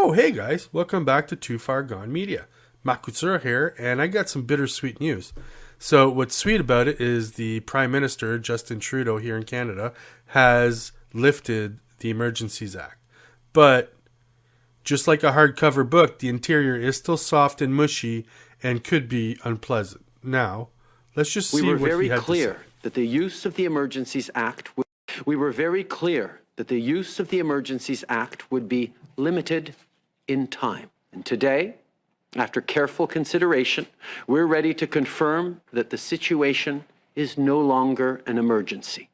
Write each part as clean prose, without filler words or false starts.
Oh, hey guys, welcome back to Too Far Gone Media. Makutsura here, and I got some bittersweet news. So what's sweet about it is the Prime Minister, Justin Trudeau, here in Canada, has lifted the Emergencies Act. But just like a hardcover book, the interior is still soft and mushy and could be unpleasant. Now, let's just see what he had to say. We were very clear that the use of the Emergencies Act would be limited in time. And today, after careful consideration, we're ready to confirm that the situation is no longer an emergency.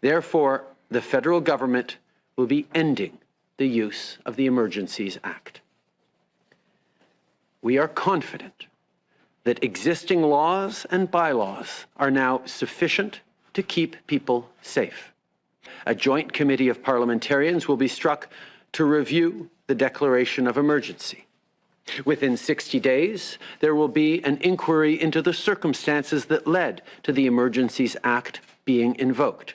Therefore, the federal government will be ending the use of the Emergencies Act. We are confident that existing laws and bylaws are now sufficient to keep people safe. A joint committee of parliamentarians will be struck to review the declaration of emergency. Within 60 days, there will be an inquiry into the circumstances that led to the Emergencies Act being invoked.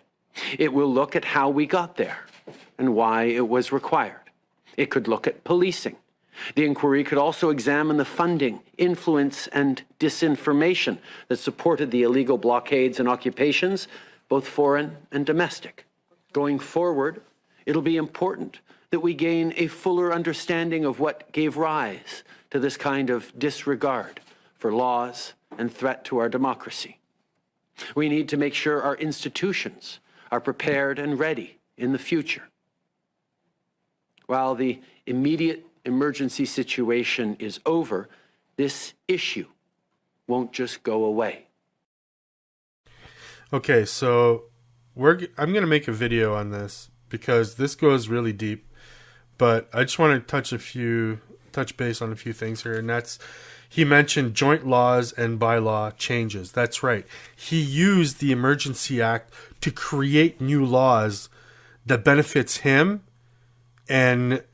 It will look at how we got there and why it was required. It could look at policing. The inquiry could also examine the funding, influence, and disinformation that supported the illegal blockades and occupations, both foreign and domestic. Going forward, it'll be important that we gain a fuller understanding of what gave rise to this kind of disregard for laws and threat to our democracy. We need to make sure our institutions are prepared and ready in the future. While the immediate emergency situation is over, this issue won't just go away. Okay, so I'm going to make a video on this because this goes really deep. But I just want to touch base on a few things here, and that's, he mentioned joint laws and bylaw changes. That's right. He used the Emergency Act to create new laws that benefits him and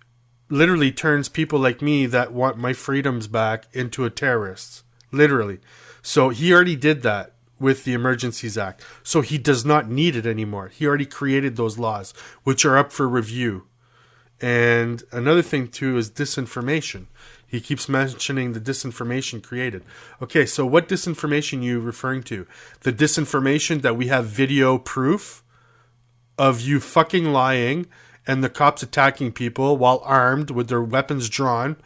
literally turns people like me that want my freedoms back into a terrorist. Literally. So he already did that with the Emergencies Act. So he does not need it anymore. He already created those laws, which are up for review. And another thing, too, is disinformation. He keeps mentioning the disinformation created. Okay, so what disinformation are you referring to? The disinformation that we have video proof of you fucking lying and the cops attacking people while armed with their weapons drawn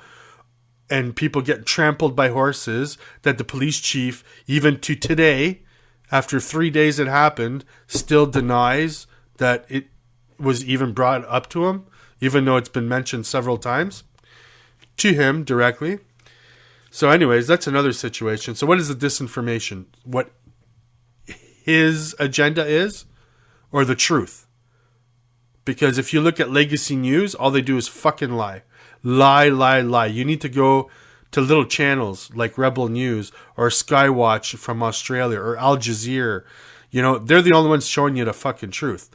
and people get trampled by horses, that the police chief, even to today, after 3 days it happened, still denies that it was even brought up to him, even though it's been mentioned several times to him directly. So anyways, that's another situation. So what is the disinformation? What his agenda is, or the truth? Because if you look at Legacy News, all they do is fucking lie. Lie, lie, lie. You need to go to little channels like Rebel News or Skywatch from Australia or Al Jazeera. You know, they're the only ones showing you the fucking truth.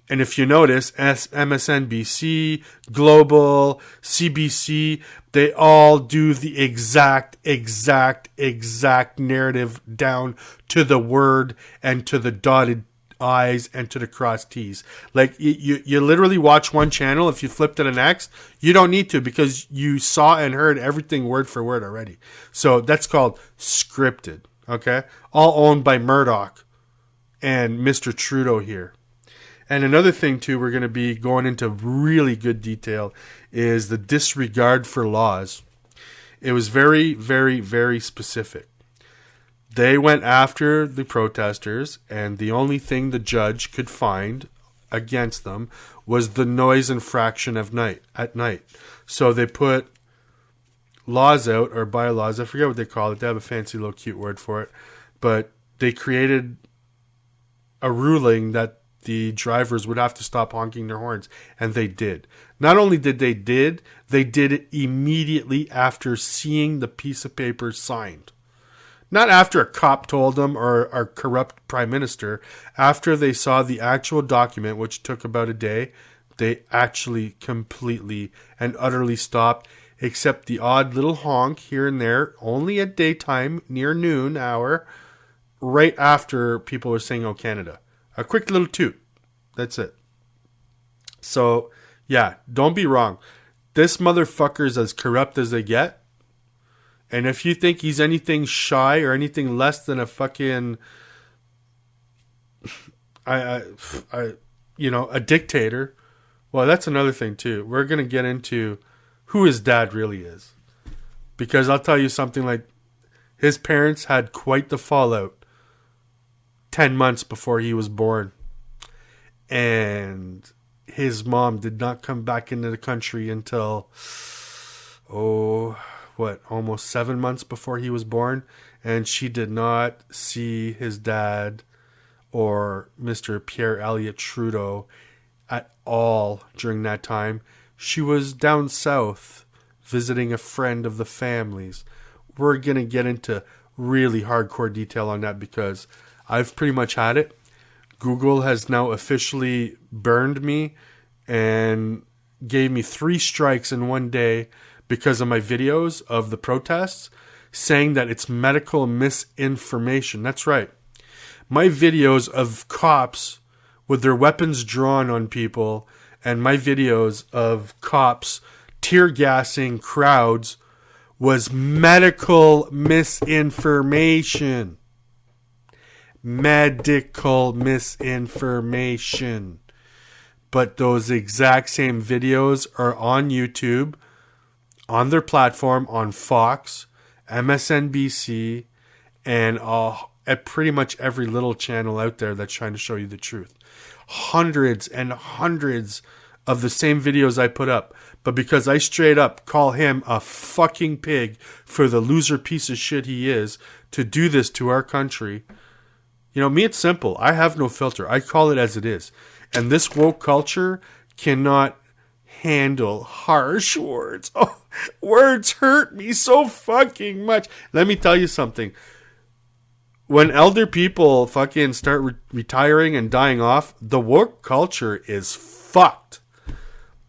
And if you notice, MSNBC, Global, CBC, they all do the exact narrative down to the word and to the dotted I's and to the crossed T's. Like, you literally watch one channel. If you flip to the next, you don't need to because you saw and heard everything word for word already. So that's called scripted, okay? All owned by Murdoch and Mr. Trudeau here. And another thing, too, we're going to be going into really good detail is the disregard for laws. It was very, very, very specific. They went after the protesters, and the only thing the judge could find against them was the noise infraction at night. So they put laws out, or bylaws, I forget what they call it. They have a fancy little cute word for it. But they created a ruling that the drivers would have to stop honking their horns, and they did. Not only did they did it immediately after seeing the piece of paper signed. Not after a cop told them or our corrupt prime minister. After they saw the actual document, which took about a day, they actually completely and utterly stopped, except the odd little honk here and there, only at daytime, near noon hour, right after people were saying, "Oh, Canada." A quick little toot. That's it. So, yeah, don't be wrong. This motherfucker's as corrupt as they get. And if you think he's anything shy or anything less than a fucking, a dictator, well, that's another thing too. We're going to get into who his dad really is. Because I'll tell you something, like, his parents had quite the fallout 10 months before he was born. And his mom did not come back into the country until, almost 7 months before he was born. And she did not see his dad or Mr. Pierre Elliott Trudeau at all during that time. She was down south visiting a friend of the family's. We're going to get into really hardcore detail on that because I've pretty much had it. Google has now officially burned me and gave me 3 strikes in one day because of my videos of the protests, saying that it's medical misinformation. That's right. My videos of cops with their weapons drawn on people and my videos of cops tear gassing crowds was medical misinformation. Medical misinformation. But those exact same videos are on YouTube, on their platform, on Fox, MSNBC, and at pretty much every little channel out there that's trying to show you the truth. Hundreds and hundreds of the same videos I put up. But because I straight up call him a fucking pig for the loser piece of shit he is to do this to our country. You know, me, it's simple. I have no filter. I call it as it is. And this woke culture cannot handle harsh words. Oh, words hurt me so fucking much. Let me tell you something. When elder people fucking start retiring and dying off, the woke culture is fucked.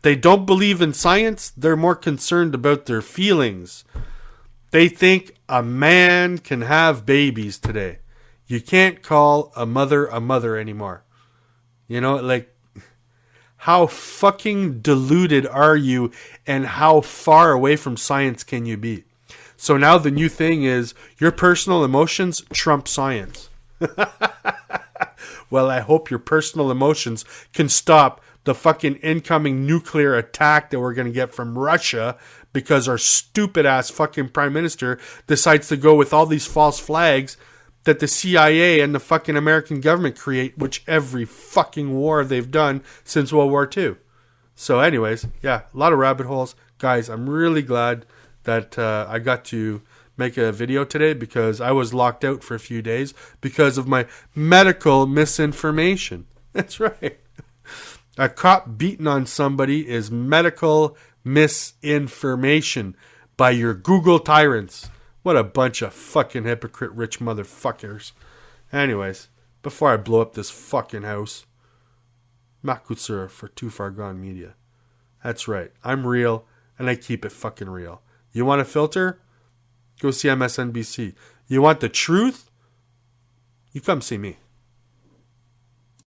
They don't believe in science. They're more concerned about their feelings. They think a man can have babies today. You can't call a mother anymore. You know, like, how fucking deluded are you and how far away from science can you be? So now the new thing is your personal emotions trump science. Well, I hope your personal emotions can stop the fucking incoming nuclear attack that we're going to get from Russia because our stupid ass fucking prime minister decides to go with all these false flags that the CIA and the fucking American government create, which every fucking war they've done since World War II. So anyways, yeah, a lot of rabbit holes. Guys, I'm really glad that I got to make a video today because I was locked out for a few days because of my medical misinformation. That's right. A cop beating on somebody is medical misinformation by your Google tyrants. What a bunch of fucking hypocrite rich motherfuckers. Anyways, before I blow up this fucking house, Makutsura for Too Far Gone Media. That's right. I'm real and I keep it fucking real. You want a filter? Go see MSNBC. You want the truth? You come see me.